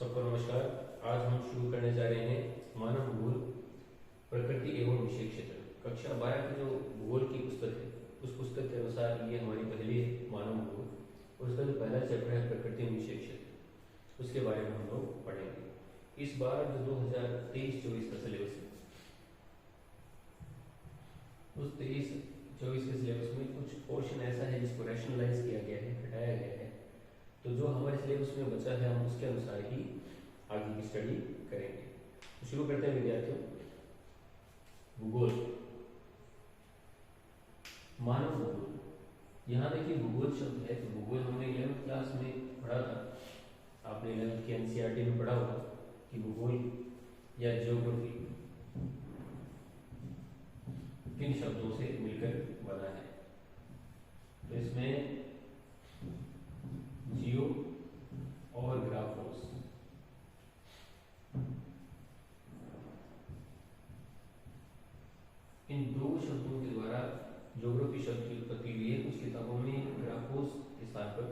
सबको नमस्कार। आज हम शुरू करने जा रहे हैं मानव भूगोल प्रकृति एवं विषय क्षेत्र कक्षा 12 की जो भूगोल की पुस्तक है उस पुस्तक के अनुसार ये हमारी पहली है मानव भूगोल और उसका जो पहला चैप्टर है प्रकृति एवं विषय क्षेत्र उसके बारे में हम लोग पढ़ेंगे। इस बार जो 2023-24 का सिलेबस है उस 23-24 के सिलेबस में कुछ पोर्शन ऐसा है जिसको रैशनलाइज किया गया है, हटाया गया है। तो जो हमारे सिलेबस में बचा है हम उसके अनुसार ही आगे की स्टडी करेंगे। तो शुरू करते हैं विद्यार्थियों। भूगोल, मानव भूगोल। यहाँ देखिए भूगोल शब्द है तो भूगोल हमने 11th क्लास में पढ़ा था। आपने 11th की एनसीईआरटी में पढ़ा होगा कि भूगोल या ज्योग्राफी किन शब्दों से मिलकर बना है। तो इसमें जियो और ग्राफोस इन दो शब्दों के द्वारा ज्योग्राफी शब्द की उत्पत्ति हुई है। कुछ किताबों में ग्राफोस के स्थान पर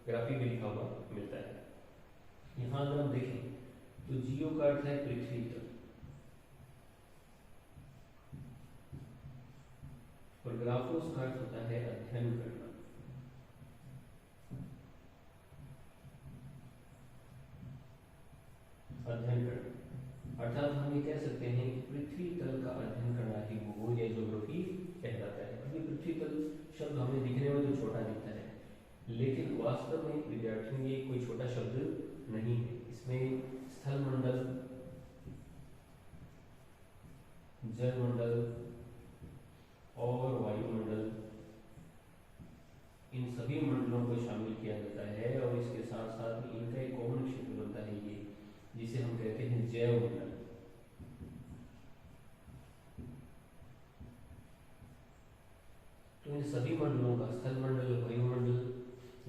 ग्राफी भी लिखा हुआ मिलता है। यहाँ अगर हम देखें तो जियो का अर्थ है पृथ्वी तल और ग्राफोस का अर्थ होता है अध्ययन करना। अध्ययन करना अर्थात हम ये कह सकते हैं कि पृथ्वी तल का अध्ययन करना ही भूगोल या ज्योग्राफी कहलाता है। क्योंकि पृथ्वी तल शब्द हमें दिखने में तो छोटा दिखता है लेकिन वास्तव में विद्यार्थियों ये कोई छोटा शब्द नहीं है। इसमें स्थल मंडल, जल मंडल और वायुमंडल इन सभी मंडलों को शामिल किया जाता है और इसके साथ साथ इनका एक कॉमन क्षेत्र बनता है ये जिसे हम कहते हैं जैव मंडल। तो इन सभी मंडलों का स्थल मंडल, वायुमंडल,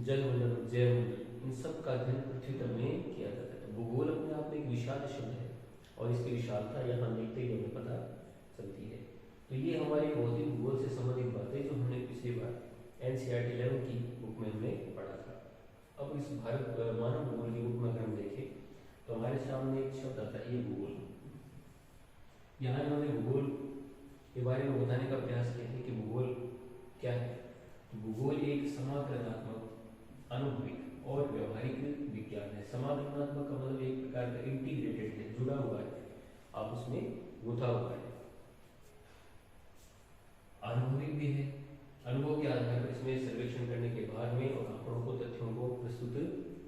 जल मंडल, जैव मंडल इन सब का अध्ययन पृथ्वी तल में किया जाता है। तो भूगोल अपने आप में एक विशाल शब्द है और इसकी विशालता यहाँ देखते ही हमें पता चलती है। तो ये हमारी भौतिक भूगोल से संबंधित बातें जो हमने पिछली बार एनसीईआरटी 11 की बुक में हमने पढ़ा था। अब इस भारत मानव भूगोल की बुक में अगर हम देखें तो हमारे सामने एक शब्द आता है ये भूगोल। यहाँ इन्होंने भूगोल के बारे में बताने का प्रयास किया है कि भूगोल क्या है। तो भूगोल एक समाकलनात्मक, अनुभविक और व्यवहारिक विज्ञान है। समाकलनात्मक का मतलब एक प्रकार का इंटीग्रेटेड है, जुड़ा हुआ है, आप उसमें गुथा हुआ है। अनुभविक भी है, अनुभव के आधार पर इसमें सर्वेक्षण करने के बाद में और आंकड़ों को, तथ्यों को प्रस्तुत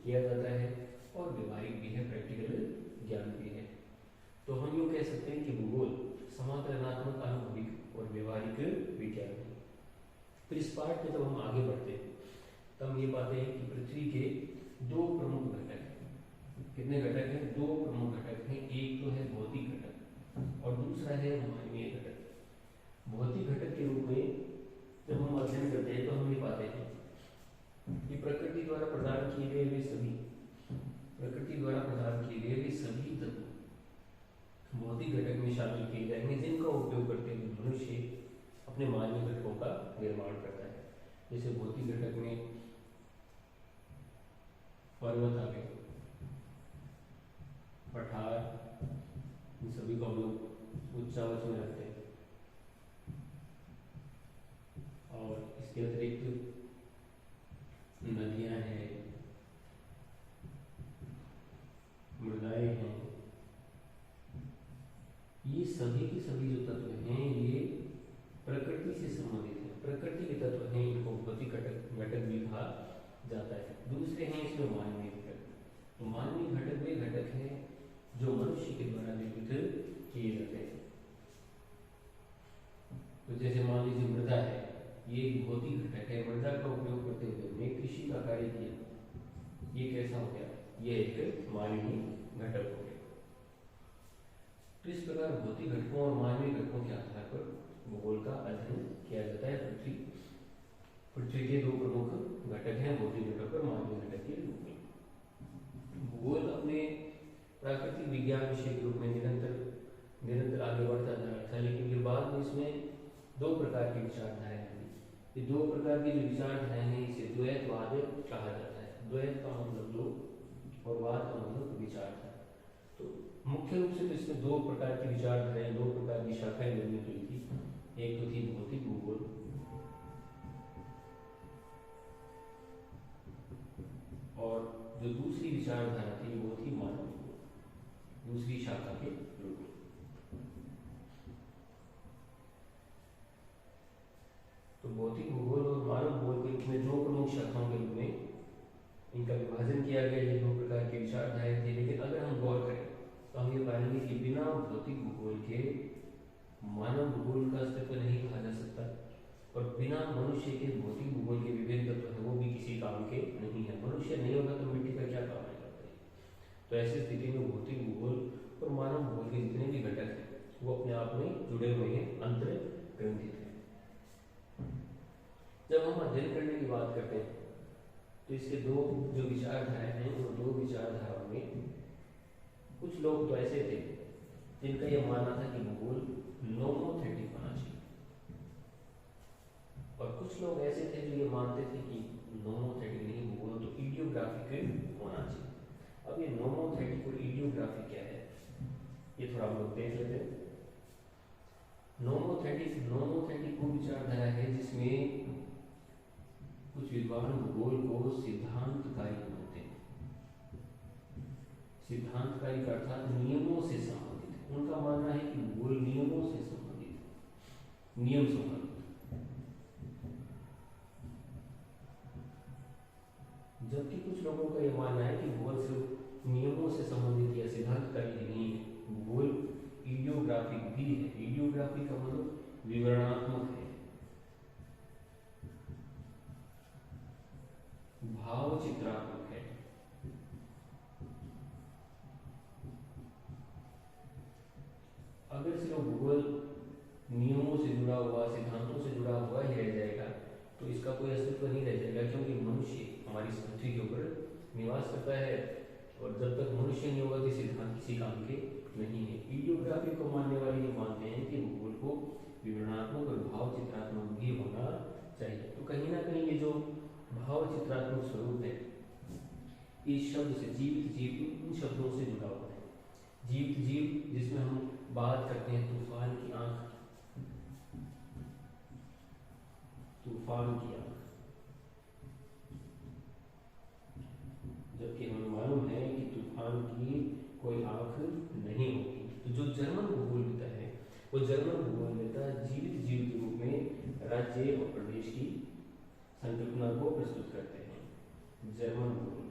किया जाता है और व्यवहारिक भी है, प्रैक्टिकल ज्ञान भी है। तो हम यूँ कह सकते हैं कि भूगोल समाकलनात्मक, अनुभविक और व्यवहारिक विज्ञान है। फिर इस पाठ में जब हम आगे बढ़ते हैं तब हम ये पाते हैं कि पृथ्वी के दो प्रमुख घटक हैं। कितने घटक हैं? दो प्रमुख घटक हैं। एक तो है भौतिक घटक और दूसरा है मानवीय घटक। भौतिक घटक के रूप में जब हम अध्ययन करते हैं तो हम ये पाते हैं कि प्रकृति द्वारा प्रदान किए गए वे सभी तत्व भौतिक घटक में शामिल किए जाएंगे जिनका उपयोग करते हुए मनुष्य अपने मानवीय घटकों का निर्माण करता है। जैसे भौतिक घटक में पर्वत आ गए, पठार, इन सभी को हम लोग उच्चावच में रखते हैं और इसके अतिरिक्त नदियां हैं, मृदाएं हैं। ये सभी के सभी जो तत्व हैं ये प्रकृति से संबंधित है, प्रकृति के तत्व हैं। इनको भौतिक घटक भी कहा जाता है। दूसरे हैं इसमें मानवीय घटक। तो मानवीय घटक वे घटक हैं जो मनुष्य के द्वारा निर्मित किए जाते हैं। तो जैसे मान लीजिए मृदा है, ये एक भौतिक घटक है। मृदा का उपयोग करते हुए हमने कृषि का कार्य किया, ये कैसा हो गया? ये एक मानवीय घटक हो गया। तो इस प्रकार भौतिक घटकों और मानवीय घटकों के आधार पर भूगोल का अध्ययन किया जाता है। पृथ्वी के दो प्रमुख घटक हैं, भौतिक घटक और मानवीय घटक के रूप में। भूगोल अपने प्राकृतिक विज्ञान विषय के रूप में निरंतर आगे बढ़ता जा रहा था, लेकिन फिर बाद में इसमें दो प्रकार की विचारधाराएं हैं। ये दो प्रकार की जो विचारधाराएं हैं इसे द्वैतवाद कहा जाता है। द्वैत का मतलब दो और वाद का मतलब विचारधारा। तो मुख्य रूप से तो इसमें दो प्रकार की विचारधाराएं, दो प्रकार की शाखाएं निर्मित हुई थी। एक तो थी भौतिक भूगोल और जो दूसरी विचारधारा थी वो थी मानव भूगोल, दूसरी शाखा के रूप में। तो भौतिक भूगोल और मानव भूगोल के रूप में दो प्रमुख शाखाओं के रूप में इनका विभाजन किया गया। ये दो प्रकार की विचारधाराएं थी। लेकिन अगर हम गौर करें तो हम ये पाएंगे कि बिना भौतिक भूगोल के मानव भूगोल का अस्तित्व नहीं कहा जा सकता और बिना मनुष्य के भौतिक भूगोल के विभिन्न तत्व हैं वो भी किसी काम के नहीं है। मनुष्य नहीं होगा तो मिट्टी का क्या काम आएगा। तो ऐसी स्थिति में भौतिक भूगोल और मानव भूगोल के जितने भी घटक हैं वो अपने आप में जुड़े हुए हैं, अंतर ग्रंथित हैं। जब हम अध्ययन करने की बात करते हैं तो इसके दो जो विचारधाराएं हैं उन दो विचारधाराओं में कुछ लोग तो ऐसे थे जिनका यह मानना था कि भूगोल नोमोथेटिक होना चाहिए और कुछ लोग ऐसे थे जो ये मानते थे कि नोमोथेटिक नहीं, भूगोल तो इडियोग्राफिक होना चाहिए। अब ये नोमोथेटिक और इडियोग्राफिक क्या है ये थोड़ा हम लोग देख लेते हैं। नोमोथेटिक वो विचारधारा है जिसमें कुछ विद्वान भूगोल को सिद्धांतकारी मानते हैं। सिद्धांतकारी का अर्थात नियमों से संबंधित है। उनका मानना है कि भूगोल नियमों से संबंधित है, नियम संबंधित। जबकि कुछ लोगों का यह मानना है कि भूगोल सिर्फ नियमों से संबंधित या सिद्धांतकारी नहीं है, भूगोल इडियोग्राफिक भी है। इडियोग्राफिक का मतलब विवरणात्मक है, भाव चित्रात्मक है। अगर सिर्फ भूगोल नियमों से जुड़ा हुआ, सिद्धांतों से जुड़ा हुआ ही रह जाएगा तो इसका कोई अस्तित्व नहीं रह जाएगा, क्योंकि मनुष्य हमारी इस पृथ्वी के ऊपर निवास करता है और जब तक मनुष्य नहीं होगा तो सिद्धांत किसी काम के नहीं है। इडियोग्राफी को मानने वाले ये मानते हैं कि भूगोल को विवरणात्मक और भाव चित्रात्मक भी होना चाहिए। तो कहीं ना कहीं ये जो भाव चित्रात्मक स्वरूप है इस शब्द से जीवित जीव इन शब्दों से जुड़ा हुआ है। जीवित जीव जिसमें हम बात करते हैं तूफान की आंख, तूफान की आंख, जबकि हमें मालूम है कि तूफान की कोई आंख नहीं होगी। तो जो जर्मन भूगोलविद है वो जर्मन भूगोलविद जीवित जीव के रूप में राज्य और प्रदेश की संकल्पना को प्रस्तुत करते हैं। जर्मन भूगोलविद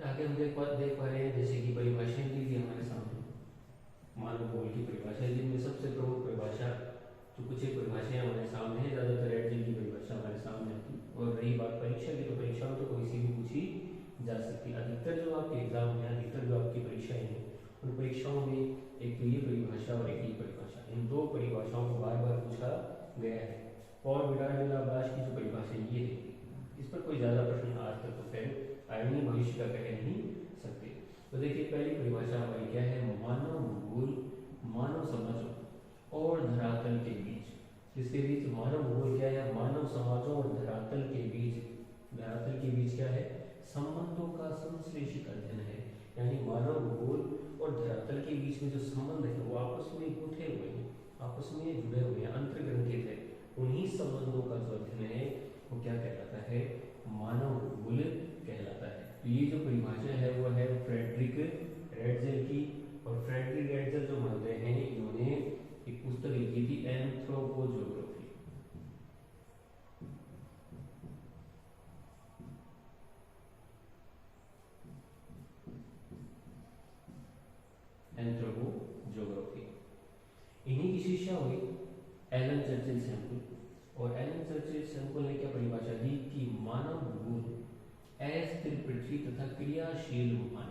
आगे हम देख पा रहे हैं जैसे कि परिभाषाएं दी गई हमारे सामने। मानव भूगोल की परिभाषा जिनमें सबसे प्रमुख परिभाषा तो कुछ एक परिभाषाएं हमारे सामने है, ज्यादातर एडजन की परिभाषा हमारे सामने आती। और रही बात परीक्षा की तो परीक्षा में तो कोई सी भी पूछी जा सकती है। अधिकतर जो आपके एग्जाम है, अधिकतर जो आपकी परीक्षाएं हैं उन परीक्षाओं में एक तो ये परिभाषा और एक ये परिभाषा, इन दो परिभाषाओं को बार बार पूछा गया है। Paul Vidal de la Blache की जो परिभाषा ये है इस पर कोई ज्यादा प्रश्न आज तक तो खैर आए नहीं, भविष्य का कह नहीं सकते। तो देखिए पहली परिभाषा हमारी क्या है, मानव भूगोल मानव समाजों और धरातल के बीच, जिसके बीच मानव भूगोल क्या है, मानव समाजों और धरातल के बीच, धरातल के बीच क्या है, संबंधों का संश्लेषित अध्ययन है। यानी मानव भूगोल और धरातल के बीच में जो संबंध है वो आपस में गुंथे हुए हैं, आपस में जुड़े हुए हैं, अंतर्ग्रंथित है। उन्हीं संबंधों का जो अध्ययन है वो क्या कहलाता है, मानव भूगोल कहलाता है। तो ये जो परिभाषा है वो है फ्रेडरिक रेडजेल की, और फ्रेडरिक रेडजेल जो महोदय हैं इन्होंने एक पुस्तक लिखी थी एंथ्रोपोज्योग्राफी। एंथ्रोपोज्योग्राफी इन्हीं की शिष्या हुई एलन चर्चिल सैमुअल, और एलन चर्चिल सैमुअल ने क्या परिभाषा दी कि मानव भूगोल अस्थिर पृथ्वी तथा क्रियाशील भूभाग।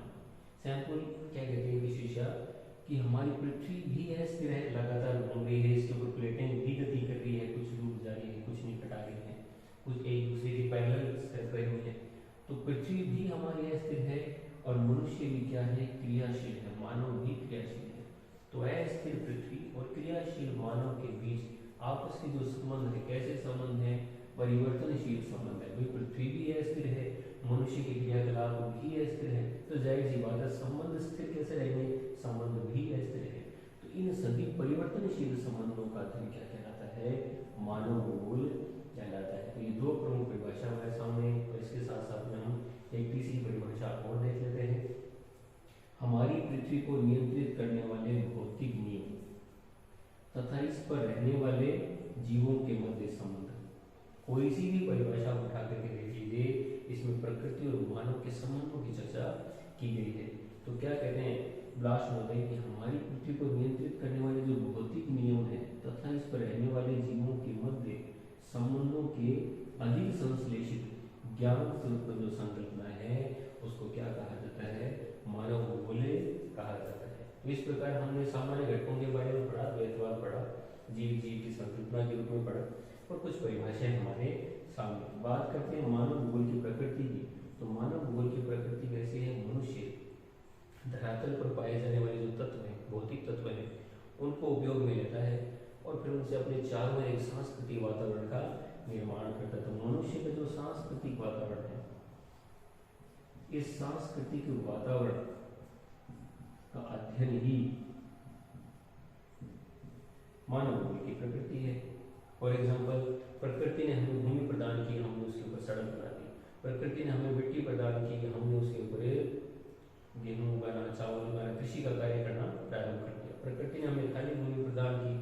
सैमुअल क्या कहते हैं कि शिष्या कि हमारी पृथ्वी भी अस्थिर है, लगातार घूम रही है, इसके ऊपर प्लेटें भी गति कर रही है, कुछ डूब जा रही है, कुछ निकट आ रही है, कुछ एक दूसरे के पैरेलल कर रही है। तो पृथ्वी भी हमारी अस्थिर है और मनुष्य भी क्या है, क्रियाशील है, मानव भी क्रियाशील है। तो अस्थिर पृथ्वी और क्रियाशील परिवर्तनशील मानव के बीच आपस के जो संबंध है, कैसे संबंध है, परिवर्तनशील संबंध है। भाई पृथ्वी भी अस्थिर है, मनुष्य के क्रियाकलाप भी अस्थिर है, तो जाहिर सी बात है संबंध स्थिर कैसे रहेंगे, संबंध भी अस्थिर है। तो इन सभी परिवर्तनशील संबंधों का अध्ययन क्या कहलाता है, मानव भूगोल कहलाता है। तो ये दो प्रमुख परिभाषा हमारे सामने, और इसके साथ साथ में हम एक तीसरी परिभाषा और देख लेते हैं। हमारी पृथ्वी को नियंत्रित करने वाले भौतिक नियम तथा इस पर रहने वाले जीवों के मध्य संबंध। कोई सी भी परिभाषा उठा करके देख लीजिए, इसमें प्रकृति और मानव के संबंधों की चर्चा की गई है। तो क्या कहते हैं ब्लास्ट महोदय कि हमारी पृथ्वी को नियंत्रित करने वाले जो भौतिक नियम है तथा इस पर रहने वाले जीवों के मध्य संबंधों के अधिक संश्लेषित ज्ञान स्वरूप जो संकल्पना है उसको क्या कहा जाता है, मानव भूगोल कहा जाता है। तो इस प्रकार हमने सामान्य घटकों के बारे में पढ़ा, द्वैतवाद पढ़ा, जीव की संकल्पना के रूप में पढ़ा, और कुछ परिभाषाएं हमारे सामने। बात करते हैं मानव भूगोल की प्रकृति की। तो मानव भूगोल की प्रकृति कैसी है, मनुष्य धरातल पर पाए जाने वाले जो तत्व हैं, भौतिक तत्व हैं, उनको उपयोग में लेता है और फिर उनसे अपने चारों एक सांस्कृतिक वातावरण का निर्माण करता है। तो मनुष्य का जो सांस्कृतिक वातावरण है, इस सांस्कृतिक वातावरण का अध्ययन ही मानव भूगोल की प्रकृति है। फॉर एग्जाम्पल, प्रकृति ने हमें भूमि प्रदान की, हमने उसके ऊपर सड़क बना दी। प्रकृति ने हमें मिट्टी प्रदान की, हमने उसके ऊपर गेहूं उगाना, चावल उगाना, कृषि का कार्य करना प्रारंभ कर दिया। प्रकृति ने हमें खाली भूमि प्रदान की,